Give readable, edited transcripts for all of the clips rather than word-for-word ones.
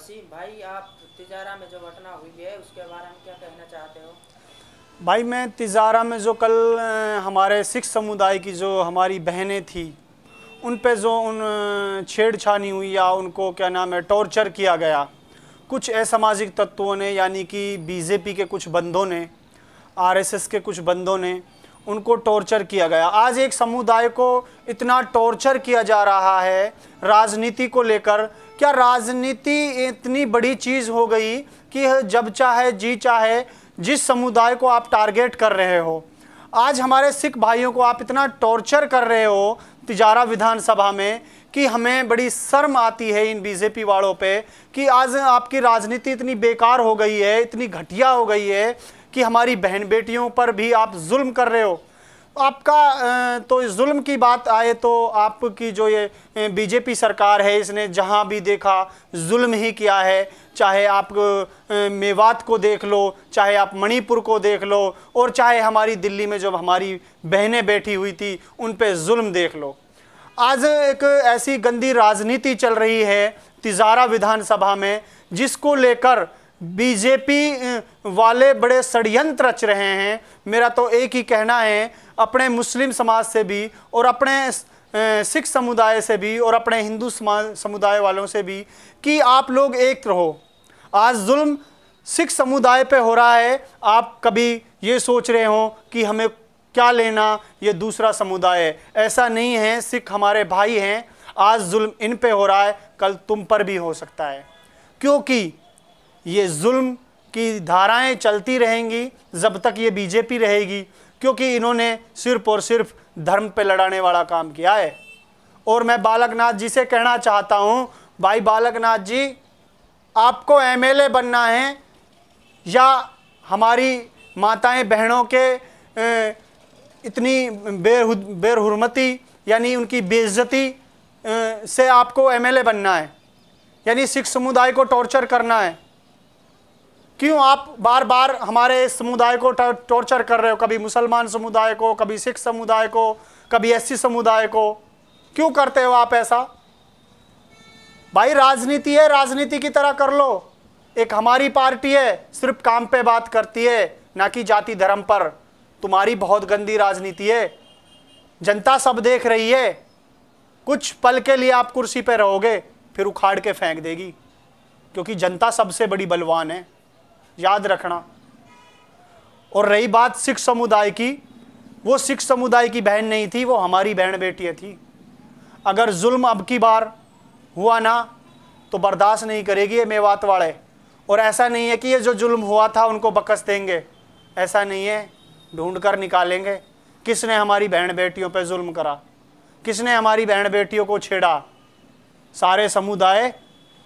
वसीम भाई, आप तिजारा में जो घटना हुई है उसके बारे में क्या कहना चाहते हो? भाई मैं तिजारा में जो कल हमारे सिख समुदाय की जो हमारी बहनें थी उन पे जो छेड़छानी हुई या उनको क्या नाम है टॉर्चर किया गया कुछ असामाजिक तत्वों ने, यानी कि बीजेपी के कुछ बंदों ने, आरएसएस के कुछ बंदों ने उनको टॉर्चर किया गया। आज एक समुदाय को इतना टॉर्चर किया जा रहा है राजनीति को लेकर। क्या राजनीति इतनी बड़ी चीज़ हो गई कि जब चाहे जी चाहे जिस समुदाय को आप टारगेट कर रहे हो। आज हमारे सिख भाइयों को आप इतना टॉर्चर कर रहे हो तिजारा विधानसभा में कि हमें बड़ी शर्म आती है इन बीजेपी वालों पे कि आज आपकी राजनीति इतनी बेकार हो गई है, इतनी घटिया हो गई है कि हमारी बहन बेटियों पर भी आप जुल्म कर रहे हो। आपका तो इस जुल्म की बात आए तो आपकी जो ये बीजेपी सरकार है इसने जहां भी देखा जुल्म ही किया है। चाहे आप मेवात को देख लो, चाहे आप मणिपुर को देख लो, और चाहे हमारी दिल्ली में जब हमारी बहनें बैठी हुई थी उन पे जुल्म देख लो। आज एक ऐसी गंदी राजनीति चल रही है तिजारा विधानसभा में जिसको लेकर बीजेपी वाले बड़े षड्यंत्र रच रहे हैं। मेरा तो एक ही कहना है अपने मुस्लिम समाज से भी और अपने सिख समुदाय से भी और अपने हिंदू समुदाय वालों से भी कि आप लोग एक रहो। आज जुल्म सिख समुदाय पे हो रहा है, आप कभी ये सोच रहे हो कि हमें क्या लेना, ये दूसरा समुदाय है। ऐसा नहीं है, सिख हमारे भाई हैं। आज जुल्म इन पे हो रहा है, कल तुम पर भी हो सकता है, क्योंकि ये जुल्म की धाराएं चलती रहेंगी जब तक ये बीजेपी रहेगी, क्योंकि इन्होंने सिर्फ और सिर्फ धर्म पे लड़ाने वाला काम किया है। और मैं बालकनाथ जी से कहना चाहता हूं, भाई बालकनाथ जी, आपको एमएलए बनना है या हमारी माताएं बहनों के इतनी बेरहुरमती यानी उनकी बेइज्जती से आपको एमएलए बनना है, यानी सिख समुदाय को टॉर्चर करना है। क्यों आप बार बार हमारे समुदाय को टॉर्चर कर रहे हो? कभी मुसलमान समुदाय को, कभी सिख समुदाय को, कभी एससी समुदाय को, क्यों करते हो आप ऐसा? भाई राजनीति है, राजनीति की तरह कर लो। एक हमारी पार्टी है, सिर्फ काम पे बात करती है, ना कि जाति धर्म पर। तुम्हारी बहुत गंदी राजनीति है, जनता सब देख रही है। कुछ पल के लिए आप कुर्सी पे रहोगे, फिर उखाड़ के फेंक देगी, क्योंकि जनता सबसे बड़ी बलवान है, याद रखना। और रही बात सिख समुदाय की, वो सिख समुदाय की बहन नहीं थी, वो हमारी बहन बेटियां थी। अगर जुल्म अब की बार हुआ ना तो बर्दाश्त नहीं करेगी ये मेवात वाले। और ऐसा नहीं है कि ये जो जुल्म हुआ था उनको बकस देंगे, ऐसा नहीं है, ढूंढ कर निकालेंगे किसने हमारी बहन बेटियों पर जुल्म करा, किसने हमारी बहन बेटियों को छेड़ा। सारे समुदाय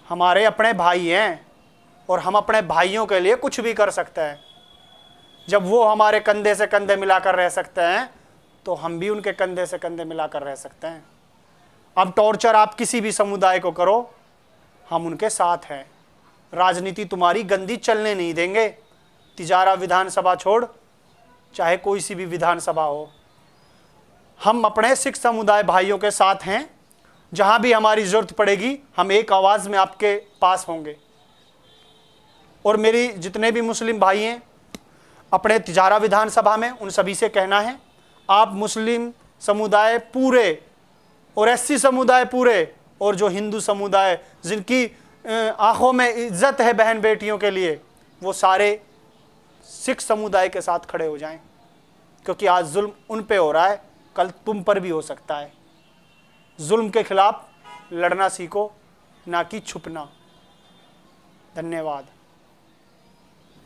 हमारे अपने भाई हैं और हम अपने भाइयों के लिए कुछ भी कर सकते हैं। जब वो हमारे कंधे से कंधे मिलाकर रह सकते हैं तो हम भी उनके कंधे से कंधे मिलाकर रह सकते हैं। अब टॉर्चर आप किसी भी समुदाय को करो, हम उनके साथ हैं। राजनीति तुम्हारी गंदी चलने नहीं देंगे। तिजारा विधानसभा छोड़ चाहे कोई सी भी विधानसभा हो, हम अपने सिख समुदाय भाइयों के साथ हैं। जहां भी हमारी जरूरत पड़ेगी हम एक आवाज में आपके पास होंगे। और मेरी जितने भी मुस्लिम भाई हैं अपने तिजारा विधानसभा में, उन सभी से कहना है, आप मुस्लिम समुदाय पूरे और एससी समुदाय पूरे और जो हिंदू समुदाय जिनकी आंखों में इज्जत है बहन बेटियों के लिए, वो सारे सिख समुदाय के साथ खड़े हो जाएं, क्योंकि आज जुल्म उन पे हो रहा है, कल तुम पर भी हो सकता है। जुल्म के खिलाफ लड़ना सीखो, ना कि छुपना। धन्यवाद।